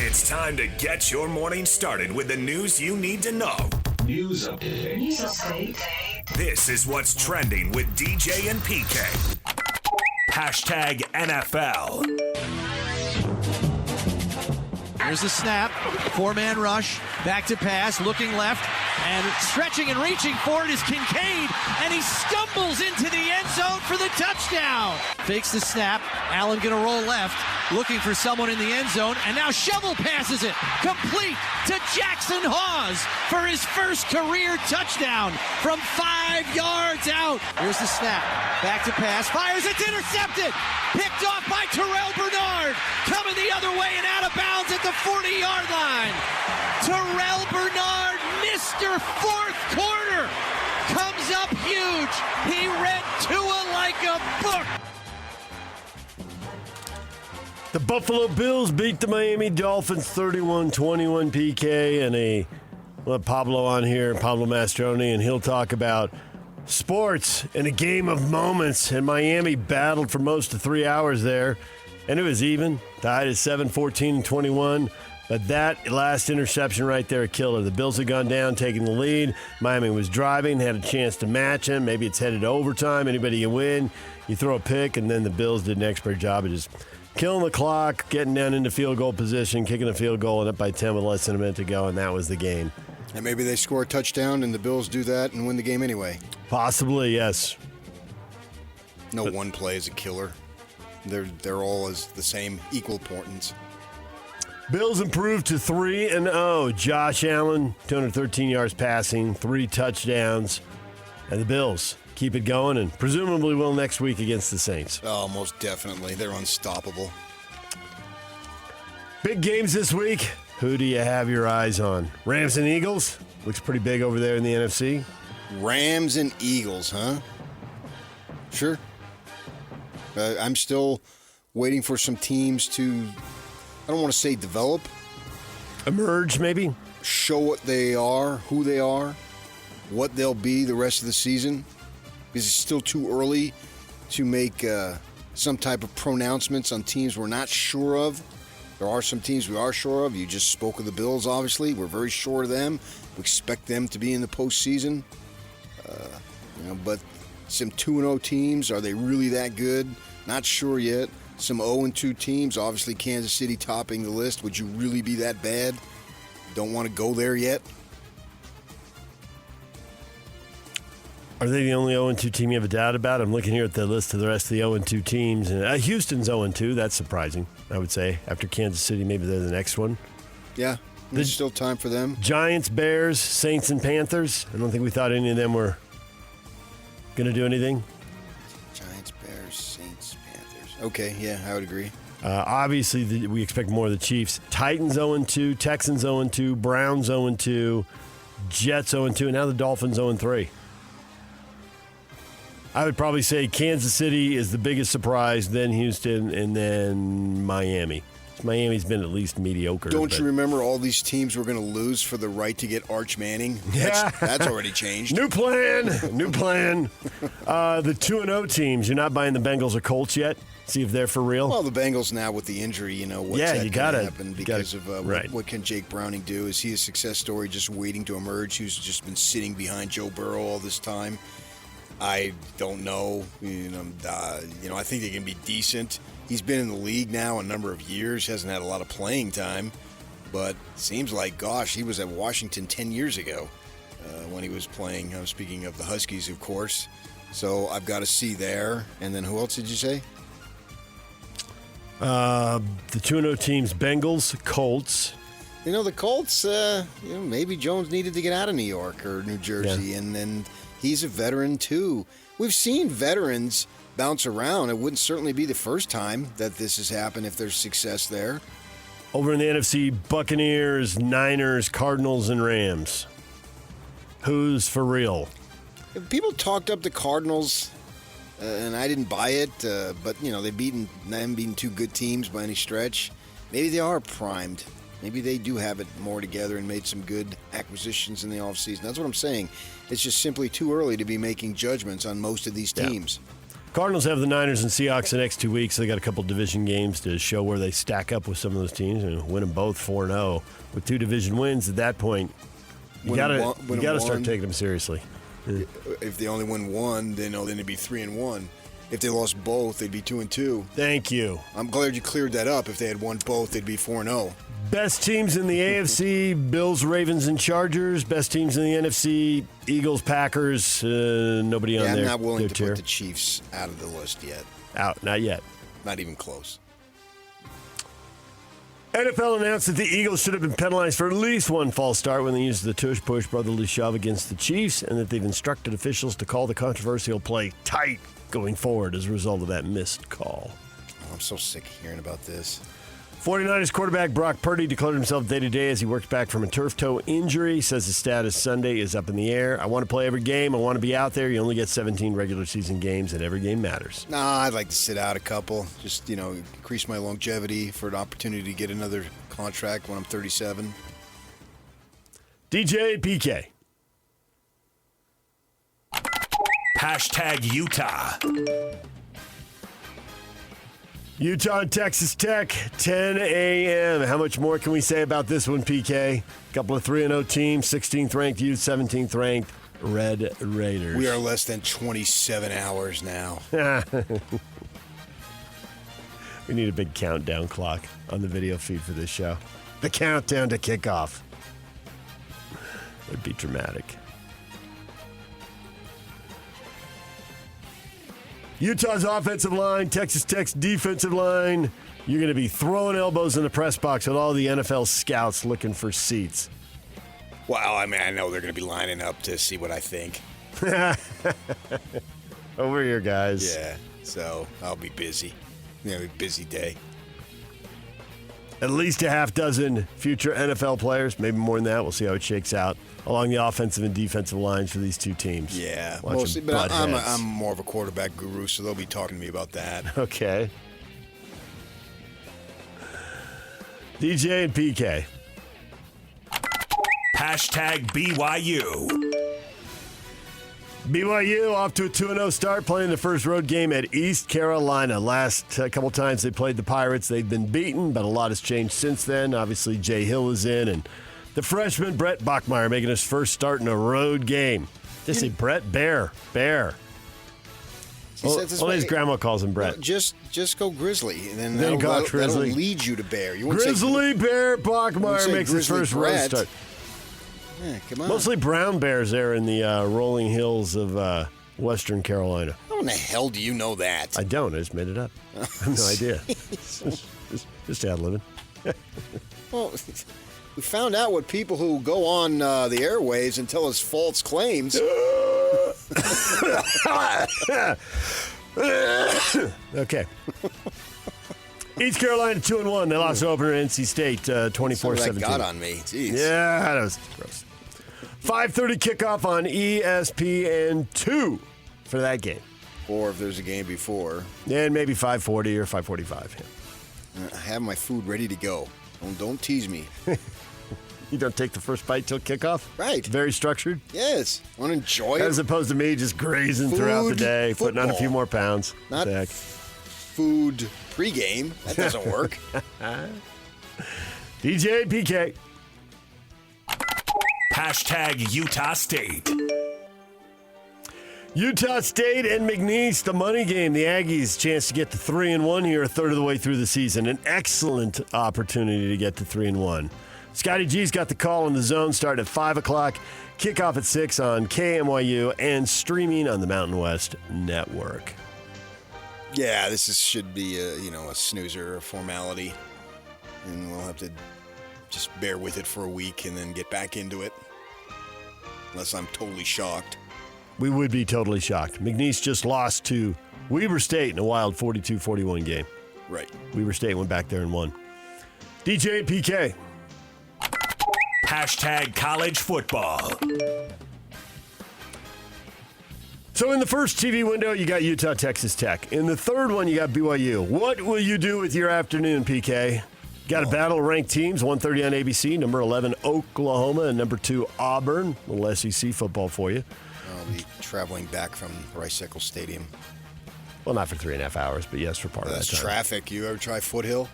It's time to get your morning started with the news you need to know. News update. This is what's trending with DJ and PK. Hashtag NFL. Here's the snap, four-man rush, back to pass, looking left, and stretching and reaching for it is Kincaid, and he stumbles into the end zone for the touchdown. Fakes the snap, Allen gonna roll left, looking for someone in the end zone, and now Shovel passes it, complete to Jackson Hawes for his first career touchdown from 5 yards out. Here's the snap, back to pass, fires, it's intercepted, picked off by Terrell Bernard, coming the other way and out of bounds at the 40-yard line. Terrell Bernard, Mr. Fourth Quarter, comes up huge. He read Tua like a book. The Buffalo Bills beat the Miami Dolphins 31-21 PK, and we'll have Pablo on here, Pablo Mastroni, and he'll talk about sports in a game of moments. And Miami battled for most of 3 hours there, and it was even. Tied at 7-14-21. But that last interception right there, a killer. The Bills had gone down, taking the lead. Miami was driving, had a chance to match him. Maybe it's headed to overtime. Anybody can win. You throw a pick, and then the Bills did an expert job of just killing the clock, getting down into field goal position, kicking a field goal, and up by 10 with less than a minute to go, and that was the game. And maybe they score a touchdown, and the Bills do that and win the game anyway. Possibly, yes. One play is a killer. They're all as the same, equal importance. Bills improved to 3-0. Josh Allen, 213 yards passing, 3 touchdowns. And the Bills keep it going and presumably will next week against the Saints. Oh, most definitely. They're unstoppable. Big games this week. Who do you have your eyes on? Rams and Eagles? Looks pretty big over there in the NFC. Rams and Eagles, huh? Sure. I'm still waiting for some teams to, I don't want to say develop. Emerge, maybe? Show what they are, who they are, what they'll be the rest of the season. Because it's still too early to make some type of pronouncements on teams we're not sure of. There are some teams we are sure of. You just spoke of the Bills, obviously. We're very sure of them. We expect them to be in the postseason. But some 2-0 teams, are they really that good? Not sure yet. Some 0-2 teams, obviously Kansas City topping the list. Would you really be that bad? Don't want to go there yet? Are they the only 0-2 team you have a doubt about? I'm looking here at the list of the rest of the 0-2 teams. And Houston's 0-2. That's surprising, I would say. After Kansas City, maybe they're the next one. Yeah, there's still time for them. Giants, Bears, Saints, and Panthers. I don't think we thought any of them were going to do anything. Giants, Bears, Saints, Panthers. Okay, yeah, I would agree. Obviously, we expect more of the Chiefs. Titans 0-2, Texans 0-2, Browns 0-2, Jets 0-2, and now the Dolphins 0-3. I would probably say Kansas City is the biggest surprise, then Houston, and then Miami. Miami's been at least mediocre. Don't you remember all these teams were going to lose for the right to get Arch Manning? Yeah. That's already changed. New plan. The 2-0 teams, you're not buying the Bengals or Colts yet? See if they're for real? Well, the Bengals now with the injury, what's that you going gotta to happen because of right. what can Jake Browning do? Is he a success story just waiting to emerge who's just been sitting behind Joe Burrow all this time? I don't know. I think they can be decent. He's been in the league now a number of years, hasn't had a lot of playing time, but seems like, gosh, he was at Washington 10 years ago when he was playing. I'm speaking of the Huskies, of course. So I've got to see there. And then who else did you say? The 2-0 teams, Bengals, Colts. The Colts, maybe Jones needed to get out of New York or New Jersey, and then he's a veteran too. We've seen veterans bounce around. It wouldn't certainly be the first time that this has happened if there's success there. Over in the NFC, Buccaneers, Niners, Cardinals, and Rams. Who's for real? People talked up the Cardinals, and I didn't buy it, but, they haven't beaten two good teams by any stretch. Maybe they are primed. Maybe they do have it more together and made some good acquisitions in the offseason. That's what I'm saying. It's just simply too early to be making judgments on most of these teams. Cardinals have the Niners and Seahawks the next 2 weeks. They got a couple division games to show where they stack up with some of those teams and win them both 4-0. With 2 division wins, at that point, you got to start taking them seriously. If they only win one, then it'd be 3-1. If they lost both, they'd be 2-2. Thank you. I'm glad you cleared that up. If they had won both, they'd be 4-0. Best teams in the AFC, Bills, Ravens, and Chargers. Best teams in the NFC, Eagles, Packers. Nobody on there. I'm not willing to put the Chiefs out of the list yet. Out, not yet. Not even close. NFL announced that the Eagles should have been penalized for at least one false start when they used the tush-push brotherly shove against the Chiefs, and that they've instructed officials to call the controversial play tight going forward as a result of that missed call. Oh, I'm so sick of hearing about this. 49ers quarterback Brock Purdy declared himself day-to-day as he works back from a turf toe injury. Says his status Sunday is up in the air. I want to play every game. I want to be out there. You only get 17 regular season games, and every game matters. Nah, I'd like to sit out a couple. Just, increase my longevity for an opportunity to get another contract when I'm 37. DJ PK. Hashtag Utah. Utah and Texas Tech, 10 a.m. How much more can we say about this one, PK? A couple of 3-0 teams, 16th ranked Utes, 17th ranked Red Raiders. We are less than 27 hours now. We need a big countdown clock on the video feed for this show. The countdown to kickoff. It'd be dramatic. Utah's offensive line, Texas Tech's defensive line. You're going to be throwing elbows in the press box with all the NFL scouts looking for seats. Well, I know they're going to be lining up to see what I think. Over here, guys. Yeah, so I'll be busy. Busy day. At least a half dozen future NFL players, maybe more than that. We'll see how it shakes out along the offensive and defensive lines for these two teams. Yeah, Watch mostly, them butt but heads. I'm more of a quarterback guru, so they'll be talking to me about that. Okay. DJ and PK. Hashtag BYU. BYU off to a 2-0 start, playing the first road game at East Carolina. Last couple times they played the Pirates, they've been beaten, but a lot has changed since then. Obviously, Jay Hill is in, and the freshman Brett Bachmeier making his first start in a road game. Just say Brett Bear. Only his grandma calls him Brett. Just go Grizzly, and then That'll lead you to Bear. You Grizzly Bear Bachmeier makes his first road Brett. start. Yeah, come on. Mostly brown bears there in the rolling hills of Western Carolina. How in the hell do you know that? I don't. I just made it up. I have no idea. just ad-libbing. Well, we found out what people who go on the airwaves and tell us false claims. Okay. East Carolina 2-1. They lost to opener NC State 24-17. That got on me. Jeez. Yeah, that was gross. 5:30 kickoff on ESPN2 for that game. Or if there's a game before. And maybe 5:40 or 5:45. I have my food ready to go. Don't tease me. You don't take the first bite till kickoff? Right. Very structured? Yes. Want to enjoy it. As opposed to me just grazing throughout the day, putting on a few more pounds. Not Zach. food pregame. That doesn't work. DJ PK. Hashtag Utah State. Utah State and McNeese, the money game. The Aggies chance to get to 3-1 here, a third of the way through the season. An excellent opportunity to get to 3-1. Scotty G's got the call on the Zone, starting at 5 o'clock. Kickoff at 6 on KMYU and streaming on the Mountain West Network. Yeah, should be a snoozer, a formality, and we'll have to just bear with it for a week and then get back into it. Unless I'm totally shocked. We would be totally shocked. McNeese just lost to Weber State in a wild 42-41 game. Right. Weber State went back there and won. DJ and PK. Hashtag college football. So in the first TV window, you got Utah, Texas Tech. In the third one, you got BYU. What will you do with your afternoon, PK? Got a battle of ranked teams, 1:30 on ABC, number 11, Oklahoma, and number 2, Auburn. A little SEC football for you. I'll be traveling back from Rice Eccles Stadium. Well, not for 3.5 hours, but yes, for part of that That's time. traffic. You ever try Foothill?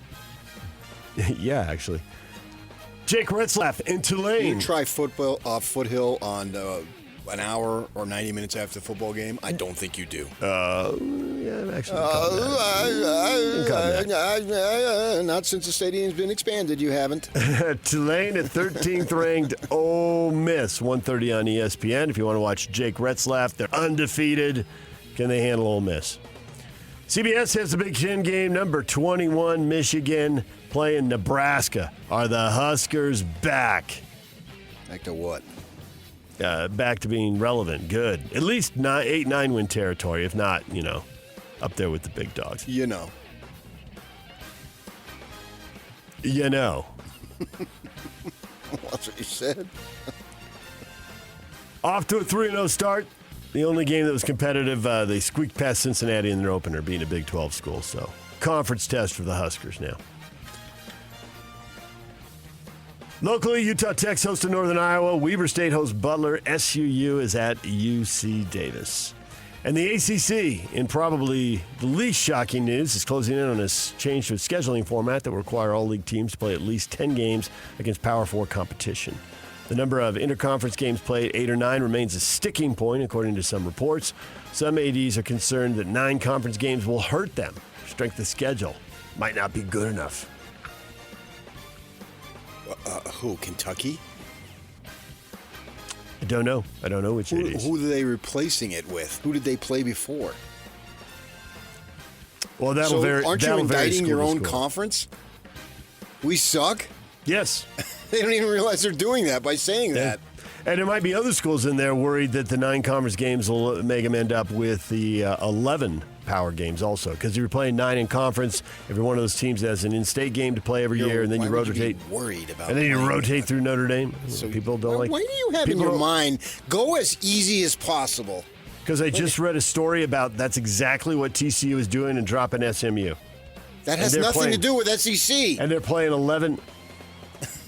Yeah, actually. Jake Retzlaff in You Tulane. try Foothill on an hour or 90 minutes after the football game? I don't think you do. Yeah, actually. Not since the stadium's been expanded, you haven't. Tulane at 13th ranked Ole Miss, 1:30 on ESPN. If you want to watch Jake Retzlaff, they're undefeated. Can they handle Ole Miss? CBS has the Big Ten game. Number 21, Michigan playing Nebraska. Are the Huskers back? Back to what? Back to being relevant. Good. At least 8-9 win territory. If not, up there with the big dogs. You know. That's what you said. Off to a 3-0 start. The only game that was competitive, they squeaked past Cincinnati in their opener, being a Big 12 school. So, conference test for the Huskers now. Locally, Utah Tech's hosting Northern Iowa. Weber State hosts Butler. SUU is at UC Davis. And the ACC, in probably the least shocking news, is closing in on a change to its scheduling format that will require all league teams to play at least 10 games against Power 4 competition. The number of interconference games played, 8 or 9, remains a sticking point, according to some reports. Some ADs are concerned that 9 conference games will hurt them. Strength of schedule might not be good enough. Who, Kentucky? I don't know. I don't know which ADs. Who are they replacing it with? Who did they play before? Well, that'll So vary. aren't you that'll vary indicting school your to own school. conference? We suck? Yes. They don't even realize they're doing that by saying that. And there might be other schools in there worried that the 9 conference games will make them end up with the 11 power games also. Because if you're playing 9 in conference, every one of those teams has an in-state game to play every year, and then Why you would rotate. be worried about And then you playing rotate that? through Notre Dame. So People don't like. Why do you have in your mind, go as easy as possible? Because I just read a story about that's exactly what TCU is doing and dropping SMU. That has they're nothing playing- to do with SEC. And they're playing 11.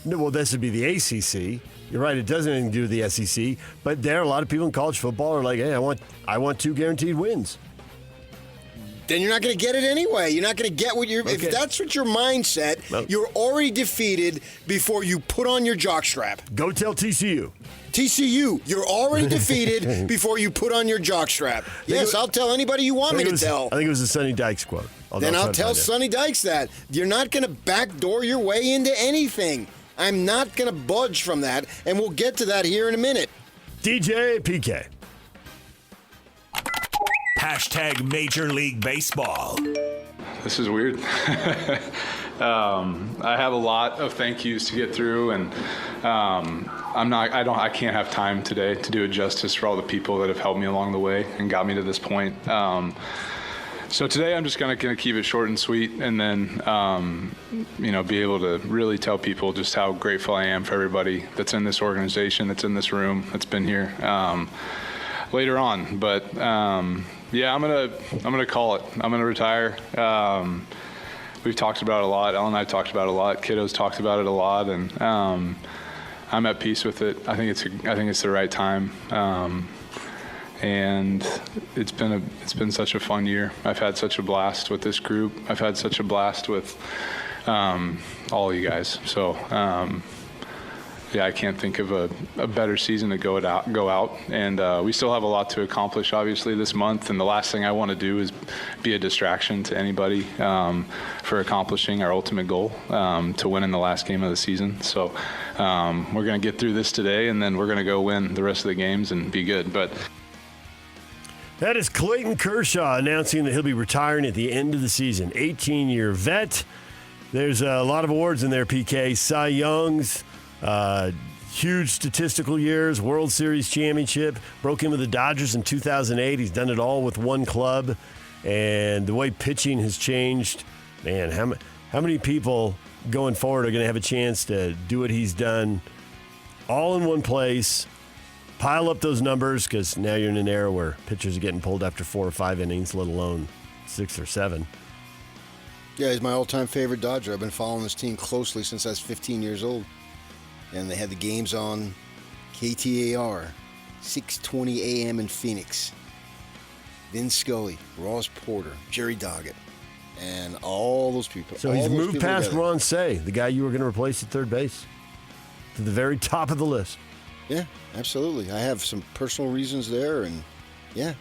No, well, this would be the ACC. You're right. It doesn't have anything to do with the SEC. But there are a lot of people in college football are like, hey, I want 2 guaranteed wins. Then you're not going to get it anyway. You're not going to get what you're. Okay. If that's what your mindset, Well- you're already defeated before you put on your jockstrap. Go tell TCU. TCU, you're already defeated before you put on your jockstrap. Yes, I'll tell anybody you want me to tell. I think it was a Sonny Dykes quote. Then try I'll to tell find it. Sonny Dykes that. You're not going to backdoor your way into anything. I'm not going to budge from that, and we'll get to that here in a minute. DJ PK. Hashtag Major League Baseball. This is weird. I have a lot of thank yous to get through, and I can't have time today to do it justice for all the people that have helped me along the way and got me to this point. So today I'm just going to keep it short and sweet, and then be able to really tell people just how grateful I am for everybody that's in this organization, that's in this room, that's been here later on. But yeah, I'm gonna call it. I'm gonna retire. We've talked about it a lot. Ellen and I have talked about it a lot. Kiddo's talked about it a lot, and I'm at peace with it. I think it's the right time. And it's been such a fun year. I've had such a blast with this group. I've had such a blast with all you guys. So yeah, I can't think of a better season to go out. And we still have a lot to accomplish, obviously, this month. And the last thing I want to do is be a distraction to anybody for accomplishing our ultimate goal, to win in the last game of the season. So we're going to get through this today, and then we're going to go win the rest of the games and be good. But That is Clayton Kershaw announcing that he'll be retiring at the end of the season. 18-year vet. There's a lot of awards in there, PK. Cy Young's, huge statistical years, World Series championship, broke in with the Dodgers in 2008. He's done it all with one club. And the way pitching has changed, man, how many people going forward are going to have a chance to do what he's done all in one place? Pile up those numbers, because now you're in an era where pitchers are getting pulled after 4 or 5 innings, let alone 6 or 7. Yeah, he's my all-time favorite Dodger. I've been following this team closely since I was 15 years old. And they had the games on KTAR, 6:20 a.m. in Phoenix. Vin Scully, Ross Porter, Jerry Doggett, and all those people. So all he's those moved people past together. Ron Say, the guy you were going to replace at third base, to the very top of the list. Yeah, absolutely. I have some personal reasons there, and yeah,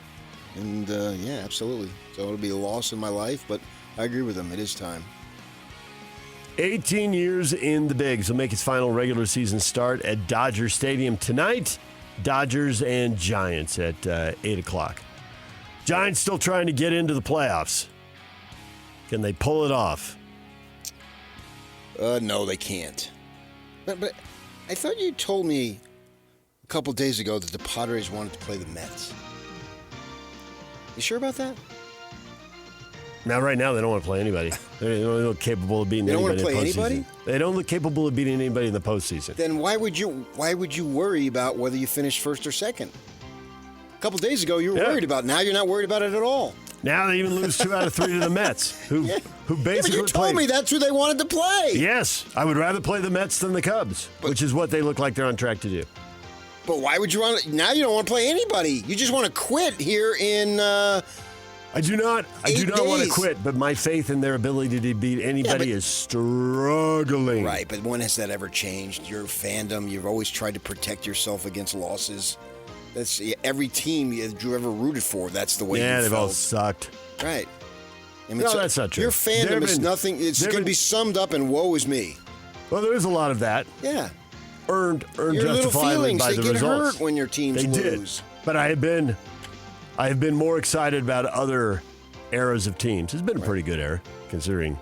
absolutely. So it'll be a loss in my life, but I agree with him. It is time. 18 years in the bigs will make his final regular season start at Dodger Stadium tonight. Dodgers and Giants at 8 o'clock. Giants still trying to get into the playoffs. Can they pull it off? No, they can't. But I thought you told me a couple days ago that the Padres wanted to play the Mets. You sure about that? Now, right now, they don't want to play anybody. They don't look capable of beating They don't anybody wanna in the play postseason. anybody? They don't look capable of beating anybody in the postseason. Then why would you worry about whether you finished first or second? A couple days ago, you were worried about it. Now you're not worried about it at all. Now they even lose 2 out of 3 to the Mets, who But basically you told played. me that's who they wanted to play. Yes, I would rather play the Mets than the Cubs, which is what they look like they're on track to do. But why would you want? Now you don't want to play anybody. You just want to quit here in. I do not 8 want to days. quit, but my faith in their ability to beat anybody is struggling. Right, but when has that ever changed? Your fandom, you've always tried to protect yourself against losses. That's every team you ever rooted for. That's the way Yeah, you they've all felt. sucked. Right. I mean, No, so that's not true. Your fandom There've is been- nothing. It's there've going to been- be summed up in "woe is me." Well, there is a lot of that. Yeah. Earned Your little justifiably feelings, by they the get results. hurt when your teams They lose. did, but I have been more excited about other eras of teams. It's been a pretty good era, considering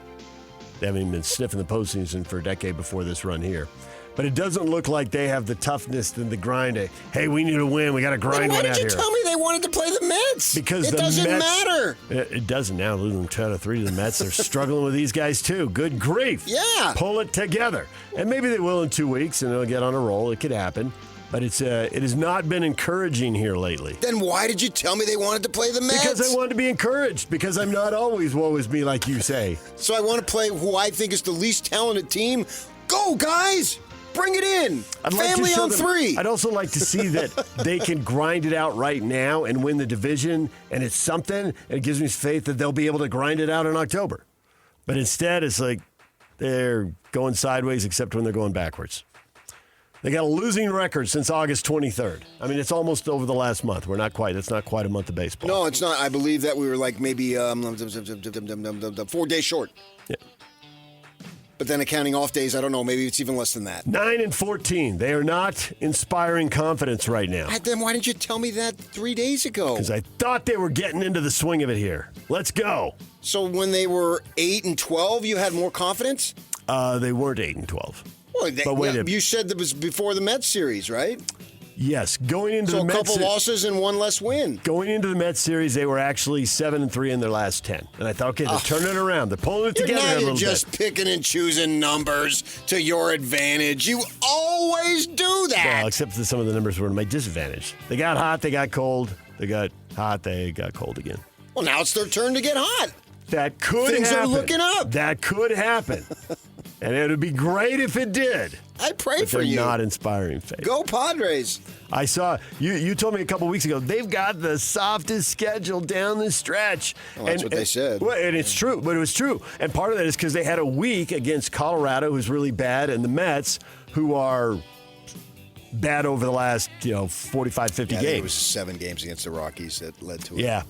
they haven't even been sniffing the postseason for a decade before this run here. But it doesn't look like they have the toughness and the grind. Hey, we need to win. We got to grind Then why one out did you here. tell me they wanted to play the Mets? Because it the doesn't Mets, matter. It doesn't now. Losing 2 out of 3 to the Mets. They're struggling with these guys, too. Good grief. Yeah. Pull it together. And maybe they will in 2 weeks, and they'll get on a roll. It could happen. But it has not been encouraging here lately. Then why did you tell me they wanted to play the Mets? Because I wanted to be encouraged. Because I'm not always woe is me like you say. So I want to play who I think is the least talented team. Go, guys! Bring it in. I'd like to Family show on them- 3. I'd also like to see that they can grind it out right now and win the division, and it's something, and it gives me faith that they'll be able to grind it out in October. But instead, it's like they're going sideways except when they're going backwards. They got a losing record since August 23rd. I mean, it's almost over the last month. It's not quite a month of baseball. No, it's not. I believe that we were like maybe 4 days short. Yeah. But then accounting off days, I don't know. Maybe it's even less than that. 9-14. They are not inspiring confidence right now. Then why didn't you tell me that 3 days ago? Because I thought they were getting into the swing of it here. Let's go. So when they were 8-12, you had more confidence? They weren't 8-12. Well, But wait you said that was before the Mets series, right? Yes, going into So the a Mets. couple losses and one less win. Going into the Mets series, they were actually 7-3 in their last 10, and I thought, okay, they're turning it around. They're pulling it together a Now little you're just bit. picking and choosing numbers to your advantage. You always do that. Well, except that some of the numbers were to my disadvantage. They got hot, they got cold. They got hot, they got cold again. Well, now it's their turn to get hot. That could Things are happen. looking up. That could happen, and it would be great if it did. I pray But for they're you. not inspiring faith. Go Padres. I saw you told me a couple weeks ago they've got the softest schedule down the stretch. Well, that's what they said. Well, and it's true, but it was true. And part of that is because they had a week against Colorado, who's really bad, and the Mets, who are bad over the last 45, 50 Yeah, I think games. it was 7 games against the Rockies that led to it. Yeah.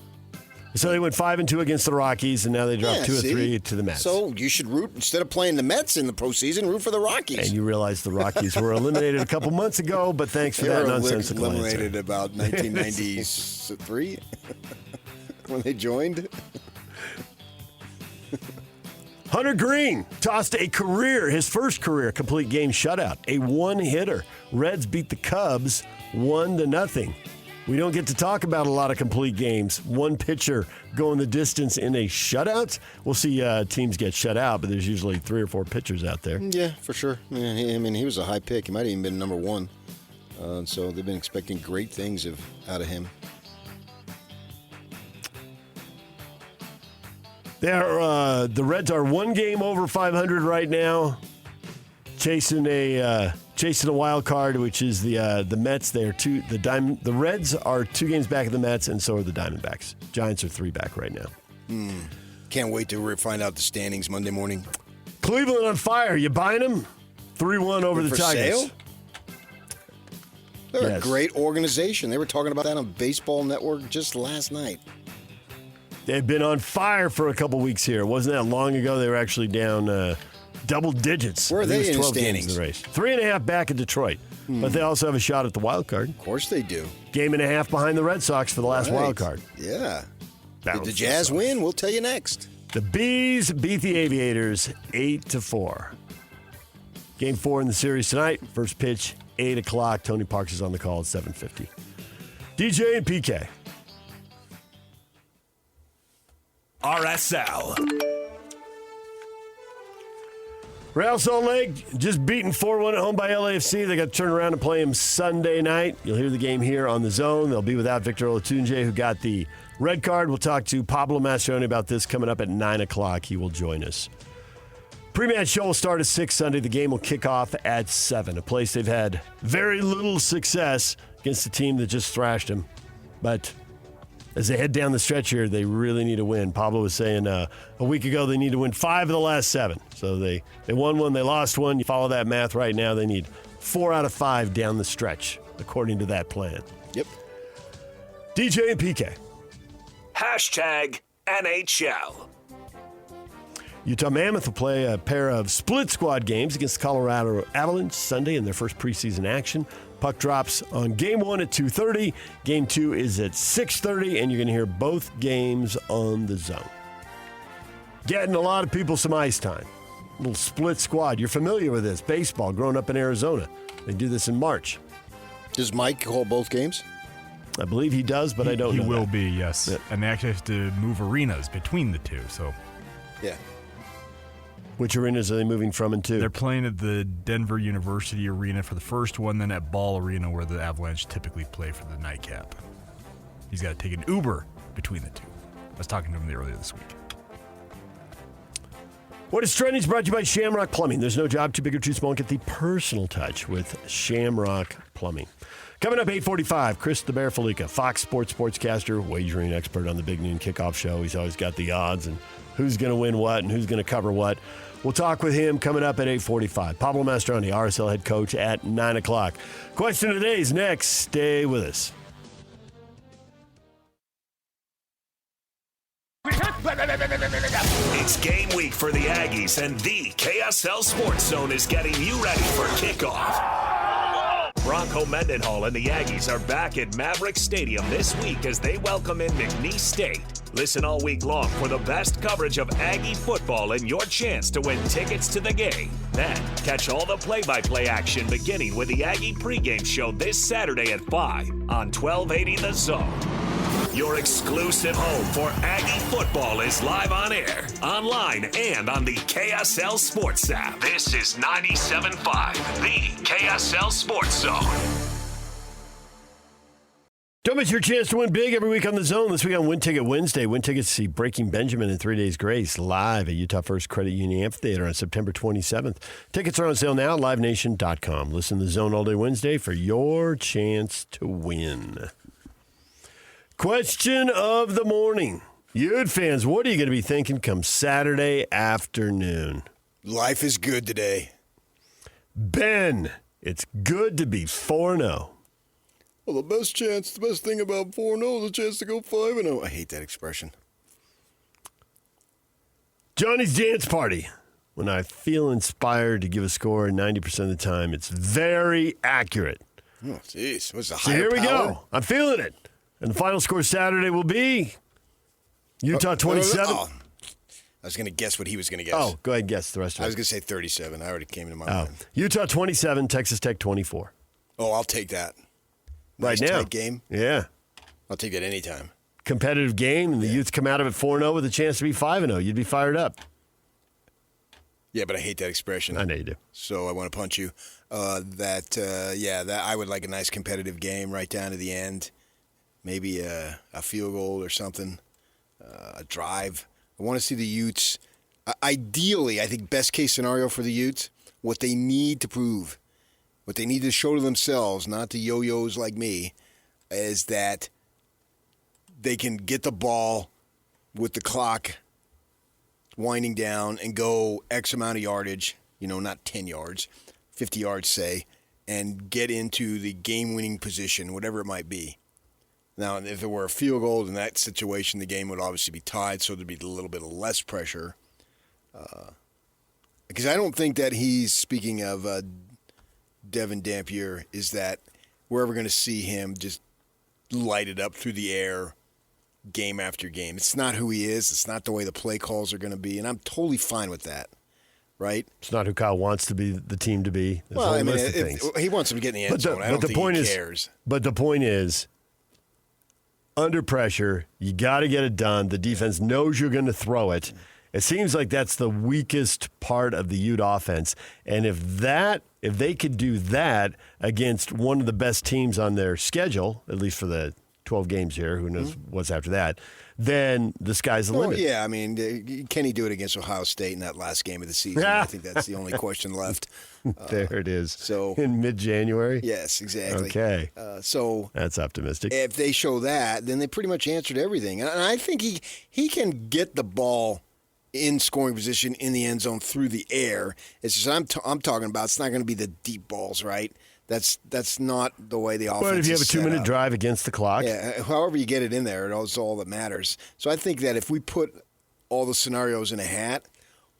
So they went 5-2 against the Rockies, and now they dropped 2 or see? 3 to the Mets. So you should root, instead of playing the Mets in the postseason, root for the Rockies. and you realize the Rockies were eliminated a couple months ago, but thanks for They that were nonsensical answer. eliminated about 1993 when they joined. Hunter Green tossed his first career complete game shutout, a one-hitter. Reds beat the Cubs 1-0. We don't get to talk about a lot of complete games. One pitcher going the distance in a shutout. We'll see teams get shut out, but there's usually 3 or 4 pitchers out there. Yeah, for sure. Yeah, he was a high pick. He might have even been number 1. So they've been expecting great things out of him. The Reds are 1 game over 500 right now. chasing a wild card, which is the Mets. The Reds are 2 games back of the Mets, and so are the Diamondbacks. Giants are 3 back right now. Can't wait to find out the standings Monday morning. Cleveland on fire. You buying them? 3-1 over the For Tigers. sale? They're Yes. a great organization. They were talking about that on Baseball Network just last night. They've been on fire for a couple weeks here. It wasn't that long ago they were actually down double digits. Where are I think they it was in the 12 games standings? in the race. 3.5 back in Detroit. But they also have a shot at the wild card. Of course they do. Game and a half behind the Red Sox for the last Right. wild card. Yeah. That Did was the the Jazz Sox. win? We'll tell you next. The Bees beat the Aviators 8-4. Game 4 in the series tonight. First pitch, 8 o'clock. Tony Parks is on the call at 7:50. DJ and PK. RSL. Real Salt Lake just beaten 4-1 at home by LAFC. They got to turn around and play them Sunday night. You'll hear the game here on The Zone. They'll be without Victor Olatunji, who got the red card. We'll talk to Pablo Mastroeni about this coming up at 9 o'clock. He will join us. Pre-match show will start at 6 Sunday. The game will kick off at 7, a place they've had very little success against a team that just thrashed them. But as they head down the stretch here, they really need to win. Pablo was saying a week ago they need to win 5 of the last 7. So they won 1, they lost 1. You follow that math right now, they need 4 out of 5 down the stretch, according to that plan. Yep. DJ and PK. Hashtag NHL. Utah Mammoth will play a pair of split squad games against the Colorado Avalanche Sunday in their first preseason action. Puck drops on Game 1 at 2:30. Game 2 is at 6:30, and you're going to hear both games on The Zone. Getting a lot of people some ice time. A little split squad. You're familiar with this. Baseball, growing up in Arizona. They do this in March. Does Mike call both games? I believe he does, but I don't know. He will that. be, yes. Yeah. And they actually have to move arenas between the two, so Yeah. Which arenas are they moving from and to? they're playing at the Denver University Arena for the first one, then at Ball Arena where the Avalanche typically play for the nightcap. He's got to take an Uber between the two. I was talking to him earlier this week. What is Trending is brought to you by Shamrock Plumbing. There's no job too big or too small. Get the personal touch with Shamrock Plumbing. Coming up 8:45, Chris the Bear Felica, Fox Sports sportscaster, wagering expert on the Big Noon Kickoff Show. He's always got the odds and who's going to win what and who's going to cover what. We'll talk with him coming up at 8:45. Pablo Mastroeni, RSL head coach, at 9 o'clock. Question of the day is next. Stay with us. It's game week for the Aggies, and the KSL Sports Zone is getting you ready for kickoff. Bronco Mendenhall and the Aggies are back at Maverick Stadium this week as they welcome in McNeese State. Listen all week long for the best coverage of Aggie football and your chance to win tickets to the game. Then, catch all the play-by-play action beginning with the Aggie pregame show this Saturday at 5 on 1280 The Zone. Your exclusive home for Aggie football is live on air, online, and on the KSL Sports app. This is 97.5, the KSL Sports Zone. Don't miss your chance to win big every week on The Zone. This week on Win Ticket Wednesday, win tickets to see Breaking Benjamin in 3 Days Grace live at Utah First Credit Union Amphitheater on September 27th. Tickets are on sale now at livenation.com. Listen to The Zone all day Wednesday for your chance to win. Question of the morning. Ute fans, what are you going to be thinking come Saturday afternoon? Life is good today. Ben, it's good to be 4-0. Well, the best thing about 4-0 is a chance to go 5-0. I hate that expression. Johnny's dance party. When I feel inspired to give a score 90% of the time, it's very accurate. Oh, jeez. What's the So higher here we power? go. I'm feeling it. And the final score Saturday will be Utah 27. Oh, I was going to guess what he was going to guess. Oh, go ahead and guess the rest I of was it. going to say 37. I already came into my Oh, mind. Utah 27, Texas Tech 24. Oh, I'll take that. Right Nice now. tight game. Yeah. I'll take that anytime. Competitive game, and the Utes come out of it 4-0 with a chance to be 5-0. You'd be fired up. Yeah, but I hate that expression. I know you do. So I want to punch you. That I would like a nice competitive game right down to the end. Maybe a field goal or something, a drive. I want to see the Utes. Ideally, I think best case scenario for the Utes what they need to prove, what they need to show to themselves, not to yo-yos like me, is that they can get the ball with the clock winding down and go X amount of yardage, not 10 yards, 50 yards, say, and get into the game-winning position, whatever it might be. Now, if there were a field goal in that situation, the game would obviously be tied, so there'd be a little bit of less pressure. Because I don't think that he's, speaking of Devin Dampier, is that we're ever going to see him just light it up through the air game after game. It's not who he is. It's not the way the play calls are going to be, and I'm totally fine with that, right? It's not who Kyle wants to be the team to be. There's a whole list of things. He wants him to get in the end zone. I don't think he cares. But the point is, under pressure, you got to get it done. The defense knows you're going to throw it. It seems like that's the weakest part of the Ute offense. And if they could do that against one of the best teams on their schedule, at least for the 12 games here, who knows what's after that, then the sky's the limit. Yeah, I mean, can he do it against Ohio State in that last game of the season? I think that's the only question left. There it is. So in mid-January? Yes, exactly. Okay. So that's optimistic. If they show that, then they pretty much answered everything. And I think he can get the ball in scoring position in the end zone through the air. It's just I'm talking about it's not going to be the deep balls, right? That's not the way the offense is. But if you have a 2-minute up. drive against the clock. Yeah, however you get it in there, it's all that matters. So I think that if we put all the scenarios in a hat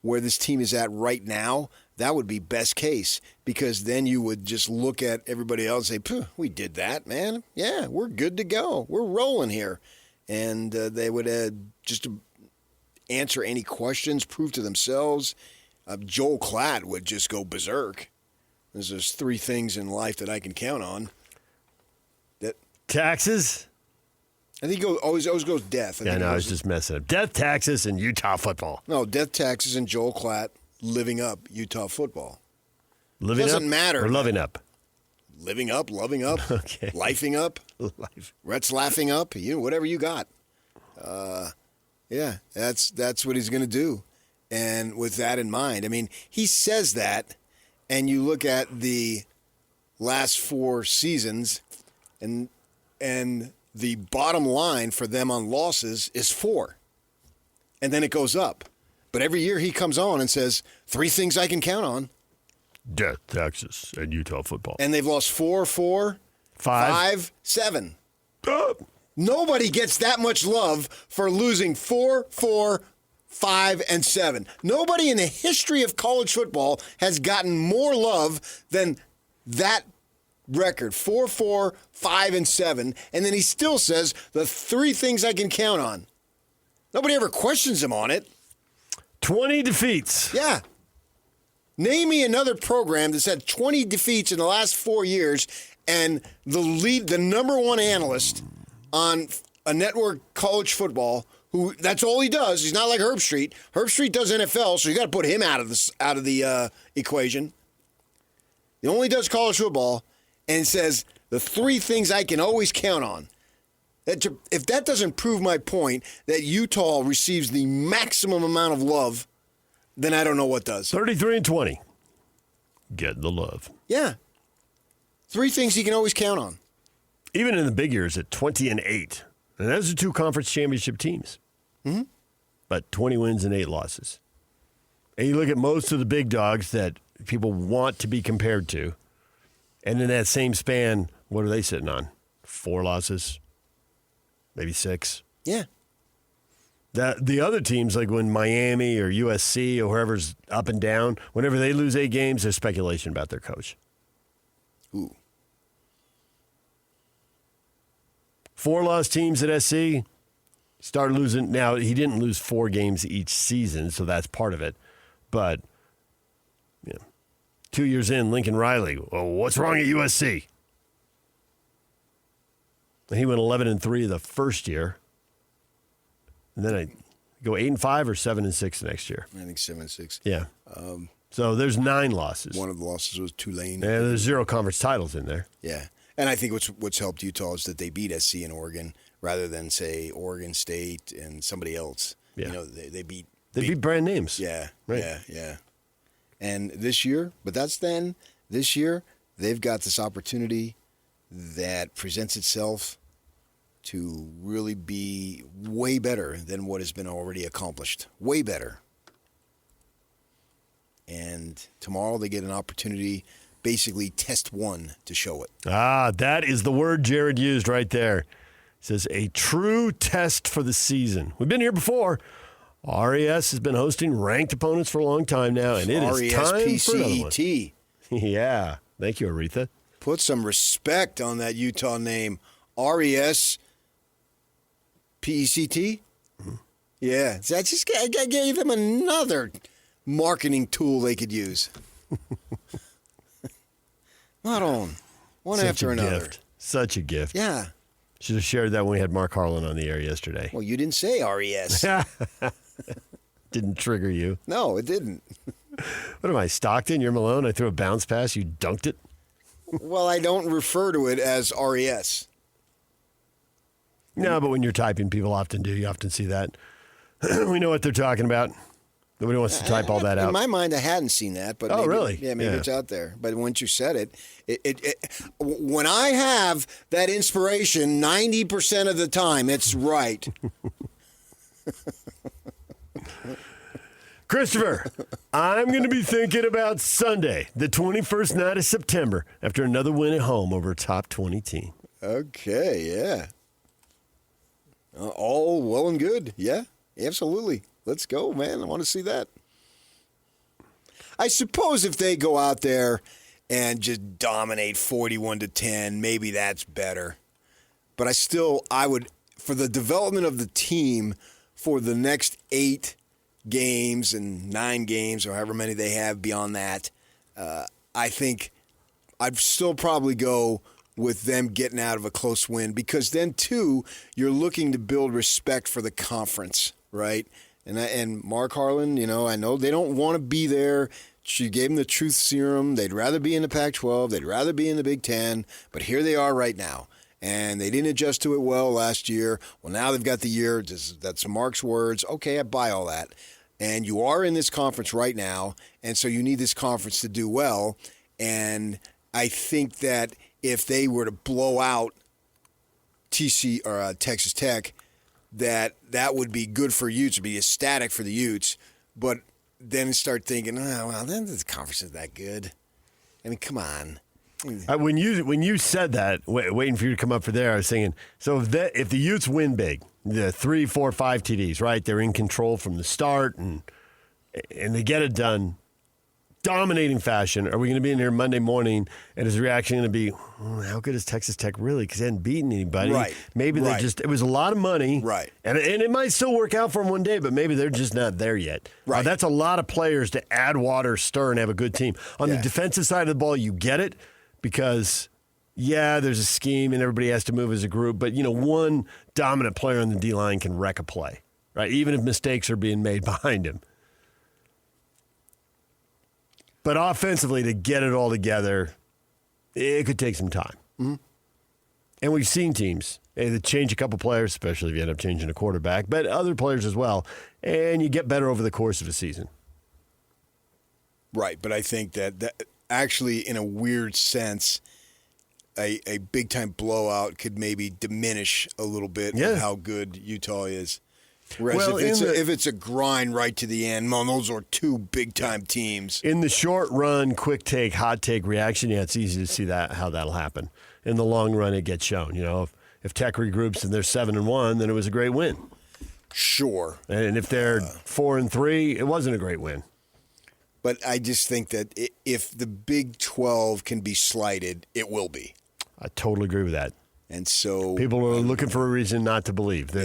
where this team is at right now, that would be best case, because then you would just look at everybody else and say, we did that, man. Yeah, we're good to go. We're rolling here. And they would just answer any questions, prove to themselves. Joel Klatt would just go berserk. There's 3 things in life that I can count on. Taxes? I think he always goes death. I was just messing up. Death, taxes, and Utah football. No, death, taxes, and Joel Klatt living up Utah football. Living doesn't up matter. Or loving up? Living up, loving up, okay. Lifing up, Rhett's laughing up, whatever you got. Yeah, that's what he's going to do. And with that in mind, I mean, he says that, and you look at the last 4 seasons, and the bottom line for them on losses is 4. And then it goes up. But every year he comes on and says, 3 things I can count on. Death, taxes, and Utah football. And they've lost 4, 5, 7. Nobody gets that much love for losing 4, 5, and 7. Nobody in the history of college football has gotten more love than that record, 4, 5, and 7. And then he still says the 3 things I can count on. Nobody ever questions him on it. 20 defeats. Yeah. Name me another program that's had 20 defeats in the last 4 years, and the number 1 analyst on a network college football, who that's all he does. He's not like Herb Street. Herb Street does NFL, so you got to put him out of the equation. He only does college football, and says the 3 things I can always count on. If that doesn't prove my point that Utah receives the maximum amount of love, then I don't know what does. 33-20. Get the love. Yeah. 3 things you can always count on. Even in the big years at 20-8. And those are 2 conference championship teams. Mm-hmm. But 20 wins and 8 losses. And you look at most of the big dogs that people want to be compared to. And in that same span, what are they sitting on? 4 losses? Maybe 6? Yeah. The other teams, like when Miami or USC or whoever's up and down, whenever they lose 8 games, there's speculation about their coach. Ooh. 4-loss teams at SC started losing. Now, he didn't lose 4 games each season, so that's part of it. But 2 years in, Lincoln Riley, what's wrong at USC? And he went 11-3 the first year. And then I go 8-5 or 7-6 next year. I think 7-6. Yeah. So there's 9 losses. One of the losses was Tulane. Yeah, there's 0 conference titles in there. Yeah. And I think what's helped Utah is that they beat SC and Oregon rather than, say, Oregon State and somebody else. Yeah. They beat brand names. Yeah. Right. Yeah. And this year, this year, they've got this opportunity that presents itself to really be way better than what has been already accomplished. Way better. And tomorrow they get an opportunity, basically test one, to show it. That is the word Jared used right there. It says a true test for the season. We've been here before. RES has been hosting ranked opponents for a long time now, and it is time for another one. RESPCET. Yeah. Thank you, Aretha. Put some respect on that Utah name. RESPECT? Yeah. I gave them another marketing tool they could use. Not on. One Such after a another. gift. Such a gift. Yeah. Should have shared that when we had Mark Harlan on the air yesterday. Well, you didn't say RES. Didn't trigger you. No, it didn't. What am I, Stockton? You're Malone? I threw a bounce pass. You dunked it? Well, I don't refer to it as RES. No, but when you're typing, people often do. You often see that. We know what they're talking about. Nobody wants to type all that out. In my mind, I hadn't seen that, but maybe, really? Yeah, maybe it's out there. But once you said it, when I have that inspiration, 90% of the time, it's right. Christopher, I'm going to be thinking about Sunday, the 21st night of September, after another win at home over a top 20 team. Okay, yeah. All well and good. Yeah, absolutely. Let's go, man. I want to see that. I suppose if they go out there and just dominate 41-10, maybe that's better. But I would, for the development of the team for the next 8 games and 9 games or however many they have beyond that, I think I'd still probably go with them getting out of a close win, because then, too, you're looking to build respect for the conference, right? And Mark Harlan, I know they don't want to be there. She gave them the truth serum. They'd rather be in the Pac-12. They'd rather be in the Big Ten. But here they are right now. And they didn't adjust to it well last year. Well, now they've got the year. That's Mark's words. Okay, I buy all that. And you are in this conference right now, and so you need this conference to do well. And I think that if they were to blow out Texas Tech, that would be good for Utes. It would be ecstatic for the Utes. But then start thinking, then this conference is that good. I mean, come on. When you said that, waiting for you to come up for there, I was thinking, so if the Utes win big, the 3, 4, 5 TDs, right? They're in control from the start, and they get it done, dominating fashion. Are we going to be in here Monday morning, and is the reaction going to be, how good is Texas Tech really? Because they hadn't beaten anybody. Right. Maybe they it was a lot of money. Right. And it might still work out for them one day, but maybe they're just not there yet. Right. That's a lot of players to add water, stir, and have a good team. On the defensive side of the ball, you get it, because there's a scheme and everybody has to move as a group, but one dominant player on the D-line can wreck a play, right? Even if mistakes are being made behind him. But offensively, to get it all together, it could take some time. Mm-hmm. And we've seen teams that change a couple players, especially if you end up changing a quarterback, but other players as well, and you get better over the course of a season. Right, but I think that actually, in a weird sense, a big-time blowout could maybe diminish a little bit of how good Utah is. Whereas if it's a grind right to the end, those are 2 big-time teams. In the short run, quick take, hot take reaction, it's easy to see how that'll happen. In the long run, it gets shown. If Tech regroups and they're 7-1, then it was a great win. Sure. And if they're 4-3, it wasn't a great win. But I just think that if the Big 12 can be slighted, it will be. I totally agree with that. And so people are looking for a reason not to believe.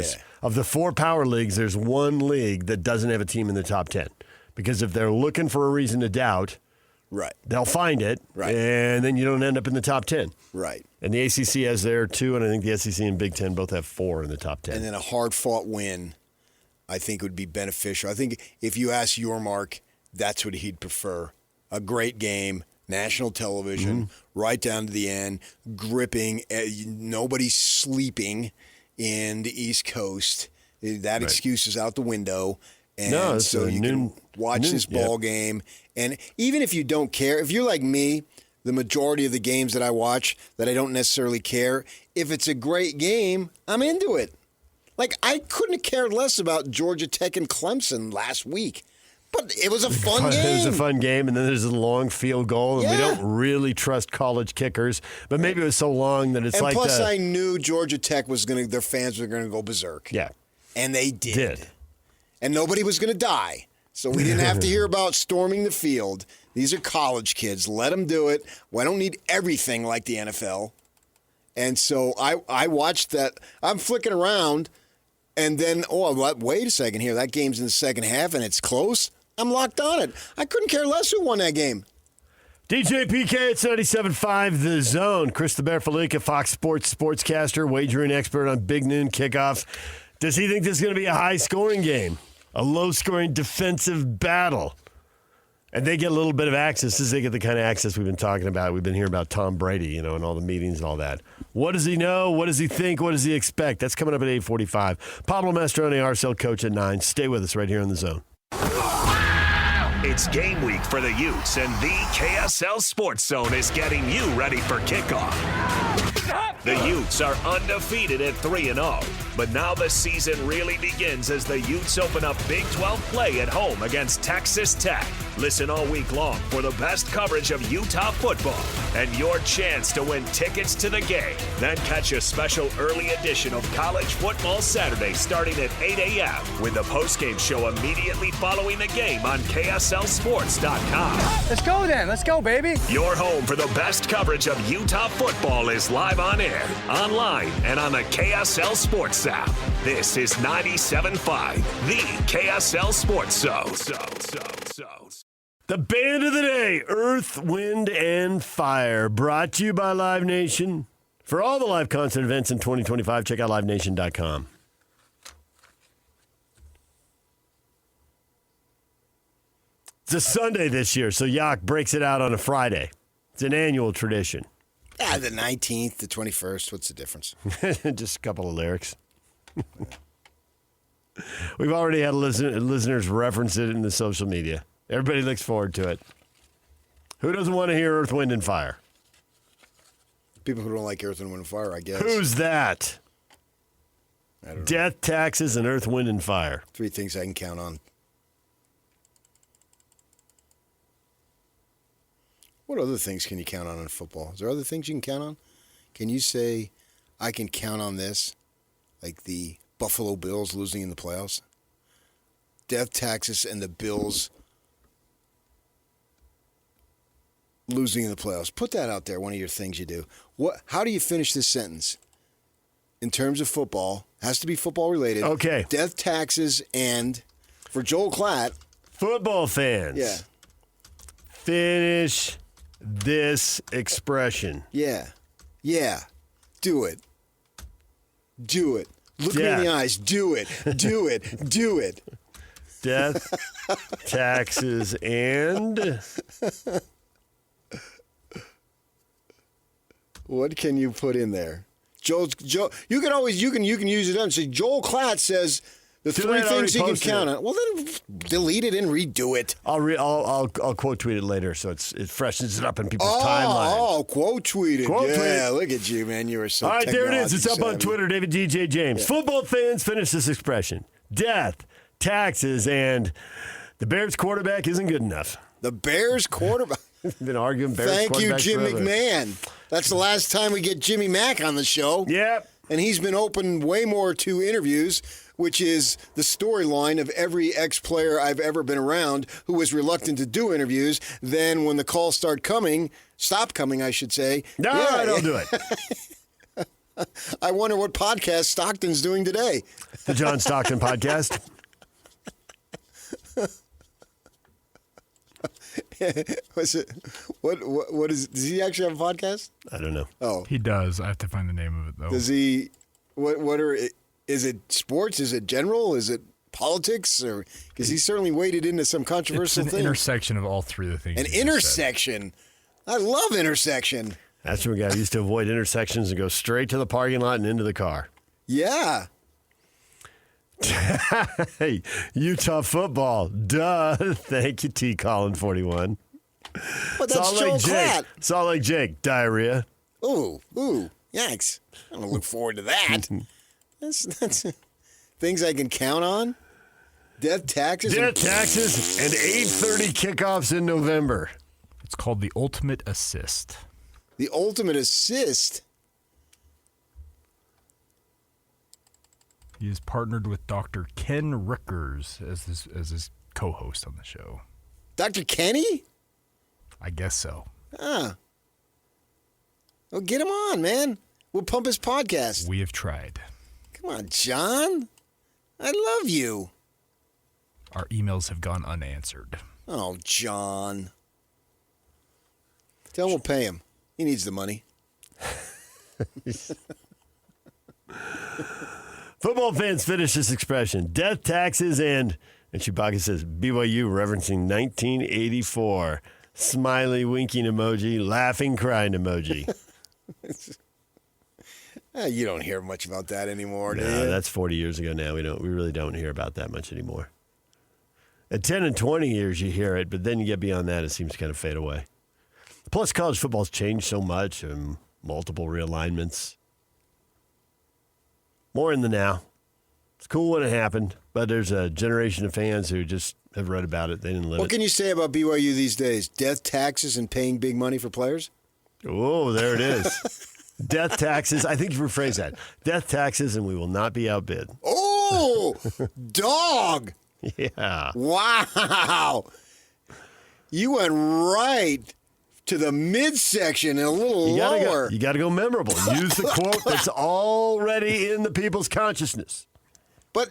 Of the 4 power leagues, there's one league that doesn't have a team in the top 10. Because if they're looking for a reason to doubt, right, they'll find it, right, and then you don't end up in the top 10. Right. And the ACC has their 2, and I think the SEC and Big Ten both have 4 in the top 10. And then a hard-fought win, I think, would be beneficial. I think if you ask your Mark, that's what he'd prefer. A great game, national television, right down to the end, gripping, nobody's sleeping in the East Coast. That excuse is out the window, And No, it's so you noon, can watch this ball game. And even if you don't care, if you're like me, the majority of the games that I watch that I don't necessarily care, if it's a great game, I'm into it. Like, I couldn't have cared less about Georgia Tech and Clemson last week. But it was a fun game. It was a fun game, and then there's a long field goal, and we don't really trust college kickers. But maybe it was so long that it's and like plus, I knew Georgia Tech was their fans were going to go berserk. Yeah. And they did. And nobody was going to die. So we didn't have to hear about storming the field. These are college kids. Let them do it. Well, I don't need everything like the NFL. And so I watched that. I'm flicking around, and then, wait a second here. That game's in the second half, and it's close. I'm locked on it. I couldn't care less who won that game. DJ PK at 97.5 The Zone. Chris the Bear Felica, Fox Sports sportscaster, wagering expert on Big Noon Kickoff. Does he think this is going to be a high-scoring game? A low-scoring defensive battle? And they get a little bit of access. This is they get the kind of access we've been talking about. We've been hearing about Tom Brady, and all the meetings and all that. What does he know? What does he think? What does he expect? That's coming up at 8:45. Pablo Mastroeni, RSL coach at 9. Stay with us right here on The Zone. It's game week for the Utes, and the KSL Sports Zone is getting you ready for kickoff. The Utes are undefeated at 3-0, but now the season really begins as the Utes open up Big 12 play at home against Texas Tech. Listen all week long for the best coverage of Utah football and your chance to win tickets to the game. Then catch a special early edition of College Football Saturday starting at 8 a.m. with the postgame show immediately following the game on KSLSports.com. Let's go then. Let's go, baby. Your home for the best coverage of Utah football is live on air, online, and on the KSL Sports app. This is 97.5, the KSL Sports Zone. The band of the day, Earth, Wind, and Fire, brought to you by Live Nation. For all the live concert events in 2025, check out livenation.com. It's a Sunday this year, so Yak breaks it out on a Friday. It's an annual tradition. The 19th, the 21st, what's the difference? Just a couple of lyrics. We've already had listeners reference it in the social media. Everybody looks forward to it. Who doesn't want to hear Earth, Wind, and Fire? People who don't like Earth, Wind, and Fire, I guess. Who's that? I don't know. Death, taxes, and Earth, Wind, and Fire. 3 things I can count on. What other things can you count on in football? Is there other things you can count on? Can you say, I can count on this? Like the Buffalo Bills losing in the playoffs? Death, taxes, and the Bills losing in the playoffs. Put that out there, one of your things you do. How do you finish this sentence? In terms of football, has to be football related. Okay. Death, taxes, and for Joel Klatt. Football fans. Yeah. Finish this expression. Yeah. Yeah. Do it. Do it. Look me in the eyes. Do it. Do it. Do it. Death, taxes, and... What can you put in there? Joel, you can use it and say Joel Klatt says the 3 things you can count on. Well, then delete it and redo it. I'll quote tweet it later, so it freshens it up in people's timeline. Oh, quote tweet it. Look at you, man. You are so. All right, there it is. It's up on savvy. Twitter. David DJ James. Yeah. Football fans, finish this expression: death, taxes, and the Bears quarterback isn't good enough. The Bears quarterback. Been arguing Bears. Thank you, Jim forever. McMahon. That's the last time we get Jimmy Mack on the show. Yep. And he's been open way more to interviews, which is the storyline of every ex-player I've ever been around who was reluctant to do interviews. Then when the calls stop coming, I should say. No, I don't do it. I wonder what podcast Stockton's doing today. The John Stockton podcast. What is? Does he actually have a podcast? I don't know. Oh, He does. I have to find the name of it, though. does he? Is it sports? Is it general? Is it politics? Or because he certainly waded into some controversial It's an things. intersection of all 3 of the things. An you just intersection. I love intersection. That's when a guy used to avoid intersections and go straight to the parking lot and into the car. Yeah. Hey, Utah football. Duh. Thank you, T. Colin 41. But that's Joel Klatt. Salt Lake Jake. Diarrhea. Ooh, yikes. I don't look forward to that. That's things I can count on. Death, taxes, and 8:30 kickoffs in November. It's called the Ultimate Assist. The Ultimate Assist? He is partnered with Dr. Ken Rickers as his co-host on the show. Dr. Kenny? I guess so. Well, get him on, man. We'll pump his podcast. We have tried. Come on, John. I love you. Our emails have gone unanswered. Oh, John. Tell him we'll pay him. He needs the money. Football fans finish this expression. Death, taxes, and Chewbacca says BYU referencing 1984. Smiley winking emoji, laughing crying emoji. You don't hear much about that anymore, do you? No, that's 40 years ago now. We really don't hear about that much anymore. At 10 and 20 years, you hear it, but then you get beyond that, it seems to kind of fade away. Plus, college football's changed so much and multiple realignments. More in the now. It's cool when it happened, but there's a generation of fans who just have read about it. They didn't live it. What can you say about BYU these days? Death, taxes, and paying big money for players? Oh, there it is. Death, taxes. I think you rephrase that. Death, taxes, and we will not be outbid. Oh, dog. Yeah. Wow. You went right to the midsection and a little lower. You got to go memorable. Use the quote that's already in the people's consciousness. But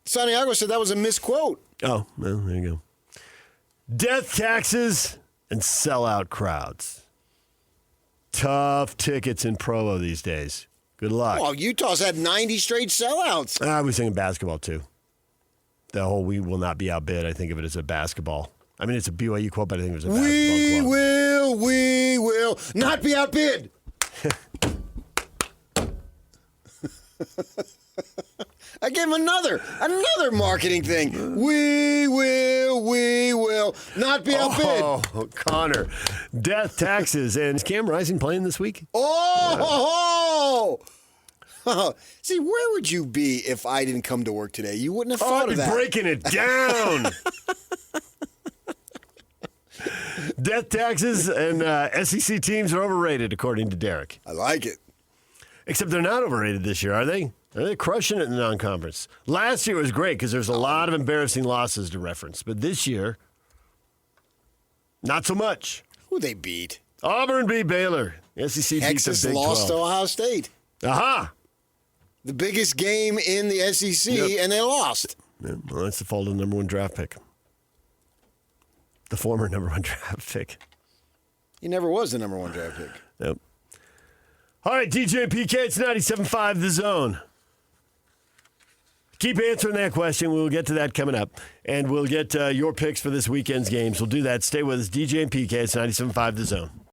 Santiago said that was a misquote. Oh, well, there you go. Death, taxes, and sellout crowds. Tough tickets in Provo these days. Good luck. Well, Utah's had 90 straight sellouts. I was thinking basketball, too. The whole "we will not be outbid," I think of it as a basketball. I mean, it's a BYU quote, but I think it was a basketball quote. We will not be outbid. I gave him another marketing thing. We will not be outbid. Oh, Connor. Death, taxes, and is Cam Rising playing this week? Oh! See, where would you be if I didn't come to work today? You wouldn't have thought of that. I'd be breaking it down. Death, taxes, and SEC teams are overrated, according to Derek. I like it. Except they're not overrated this year, are they? Are they crushing it in the non-conference? Last year was great because there's a lot of embarrassing losses to reference. But this year, not so much. Who they beat? Auburn beat Baylor. SEC Texas beat the Big 12. lost to Ohio State. Aha! The biggest game in the SEC, and they lost. Yeah, well, that's the fault of the number one draft pick. The former number one draft pick. He never was the number one draft pick. Nope. All right, DJ and PK, it's 97.5 The Zone. Keep answering that question. We'll get to that coming up. And we'll get your picks for this weekend's games. We'll do that. Stay with us. DJ and PK, it's 97.5 The Zone.